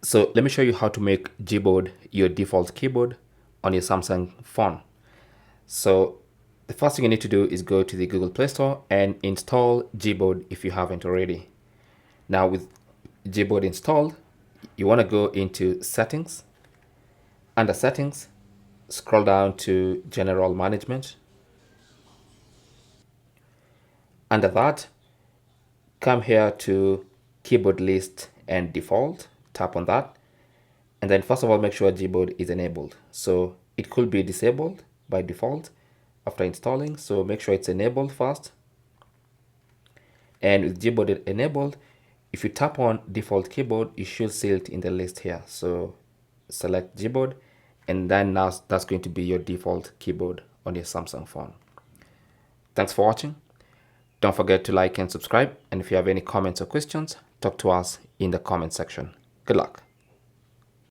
So let me show you how to make Gboard your default keyboard on your Samsung phone. So the first thing you need to do is go to the Google Play Store and install Gboard if you haven't already. Now with Gboard installed, you want to go into settings. Under settings, scroll down to general management. Under that, come here to keyboard list and default, tap on that. And then first of all, make sure Gboard is enabled. So it could be disabled by default after installing. So make sure it's enabled first. And with Gboard enabled, if you tap on default keyboard, you should see it in the list here. So select Gboard, and then now that's going to be your default keyboard on your Samsung phone. Thanks for watching. Don't forget to like and subscribe. And if you have any comments or questions, talk to us in the comment section. Good luck.